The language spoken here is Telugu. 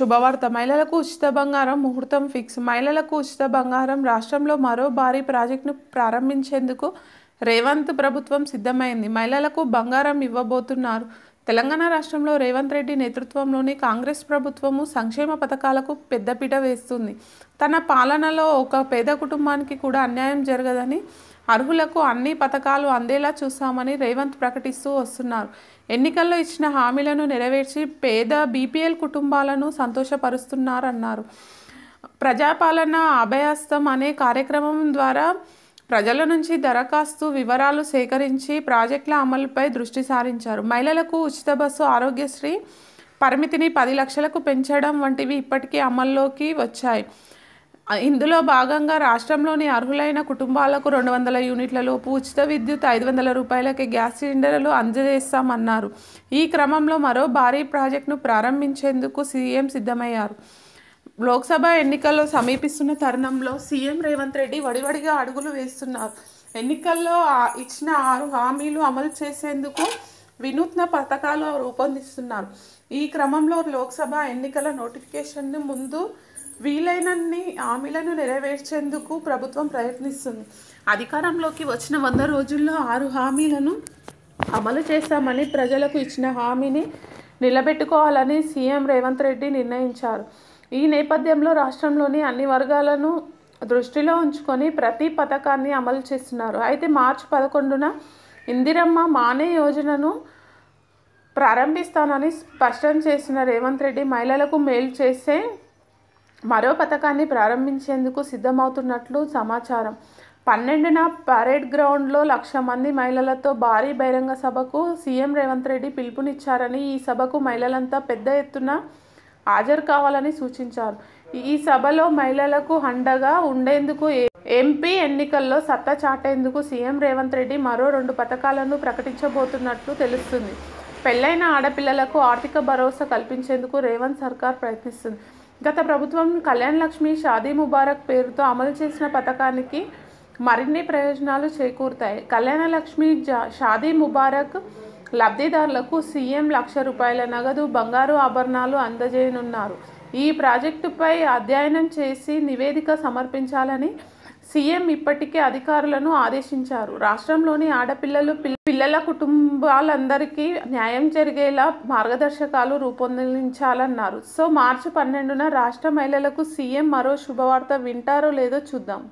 శుభవార్త మహిళలకు ఉచిత బంగారం ముహూర్తం ఫిక్స్. మహిళలకు ఉచిత బంగారం రాష్ట్రంలో మరో భారీ ప్రాజెక్టును ప్రారంభించేందుకు రేవంత్ ప్రభుత్వం సిద్ధమైంది. మహిళలకు బంగారం ఇవ్వబోతున్నారు. తెలంగాణ రాష్ట్రంలో రేవంత్ రెడ్డి నేతృత్వంలోని కాంగ్రెస్ ప్రభుత్వము సంక్షేమ పథకాలకు పెద్దపీట వేస్తుంది. తన పాలనలో ఒక పేద కుటుంబానికి కూడా అన్యాయం జరగదని, అర్హులకు అన్ని పథకాలు అందేలా చూస్తామని రేవంత్ ప్రకటిస్తూ వస్తున్నారు. ఎన్నికల్లో ఇచ్చిన హామీలను నెరవేర్చి పేద బీపీఎల్ కుటుంబాలను సంతోషపరుస్తున్నారన్నారు. ప్రజాపాలన అభయహస్తం అనే కార్యక్రమం ద్వారా ప్రజల నుంచి దరఖాస్తు వివరాలు సేకరించి ప్రాజెక్టుల అమలుపై దృష్టి సారించారు. మహిళలకు ఉచిత బస్సు, ఆరోగ్యశ్రీ పరిమితిని 10 లక్షలకు పెంచడం వంటివి ఇప్పటికే అమల్లోకి వచ్చాయి. ఇందులో భాగంగా రాష్ట్రంలోని అర్హులైన కుటుంబాలకు 200 యూనిట్ల లోపు ఉచిత విద్యుత్, 500 రూపాయలకే గ్యాస్ సిలిండర్లు అందజేస్తామన్నారు. ఈ క్రమంలో మరో భారీ ప్రాజెక్టును ప్రారంభించేందుకు సీఎం సిద్ధమయ్యారు. లోక్సభ ఎన్నికల్లో సమీపిస్తున్న తరుణంలో సీఎం రేవంత్ రెడ్డి వడివడిగా అడుగులు వేస్తున్నారు. ఎన్నికల్లో ఇచ్చిన 6 హామీలు అమలు చేసేందుకు వినూత్న పథకాలు రూపొందిస్తున్నారు. ఈ క్రమంలో లోక్సభ ఎన్నికల నోటిఫికేషన్ ముందు వీలైనన్ని హామీలను నెరవేర్చేందుకు ప్రభుత్వం ప్రయత్నిస్తుంది. అధికారంలోకి వచ్చిన 100 రోజుల్లో 6 హామీలను అమలు చేస్తామని, ప్రజలకు ఇచ్చిన హామీని నిలబెట్టుకోవాలని సీఎం రేవంత్ రెడ్డి నిర్ణయించారు. ఈ నేపథ్యంలో రాష్ట్రంలోని అన్ని వర్గాలను దృష్టిలో ఉంచుకొని ప్రతి పథకాన్ని అమలు చేస్తున్నారు. అయితే మార్చి 11న ఇందిరమ్మ మానే యోజనను ప్రారంభిస్తానని స్పష్టం చేసిన రేవంత్ రెడ్డి మహిళలకు మేలు చేసే మరో పథకాన్ని ప్రారంభించేందుకు సిద్ధమవుతున్నట్లు సమాచారం. 12న పరేడ్ గ్రౌండ్లో 1,00,000 మంది మహిళలతో భారీ బహిరంగ సభకు సీఎం రేవంత్ రెడ్డి పిలుపునిచ్చారని, ఈ సభకు మహిళలంతా పెద్ద ఎత్తున హాజరు కావాలని సూచించారు. ఈ సభలో మహిళలకు అండగా ఉండేందుకు ఎంపీ ఎన్నికల్లో సత్తా చాటేందుకు సీఎం రేవంత్ రెడ్డి మరో 2 పథకాలను ప్రకటించబోతున్నట్లు తెలుస్తుంది. పెళ్లైన ఆడపిల్లలకు ఆర్థిక భరోసా కల్పించేందుకు రేవంత్ సర్కార్ ప్రయత్నిస్తుంది. గత ప్రభుత్వం కళ్యాణ్ లక్ష్మి, షాదీ ముబారక్ పేరుతో అమలు చేసిన పథకానికి మరిన్ని ప్రయోజనాలు చేకూరుతాయి. కళ్యాణ లక్ష్మి, షాదీ ముబారక్ లబ్ధిదారులకు సీఎం ₹1,00,000 నగదు, బంగారు ఆభరణాలు అందజేయనున్నారు. ఈ ప్రాజెక్టుపై అధ్యయనం చేసి నివేదిక సమర్పించాలని సీఎం ఇప్పటికే అధికారులను ఆదేశించారు. రాష్ట్రంలోని ఆడపిల్లలు, పిల్లల కుటుంబాలందరికీ న్యాయం జరిగేలా మార్గదర్శకాలు రూపొందించాలన్నారు. సో మార్చి 12న రాష్ట్ర మహిళలకు సీఎం మరో శుభవార్త వింటారో లేదో చూద్దాం.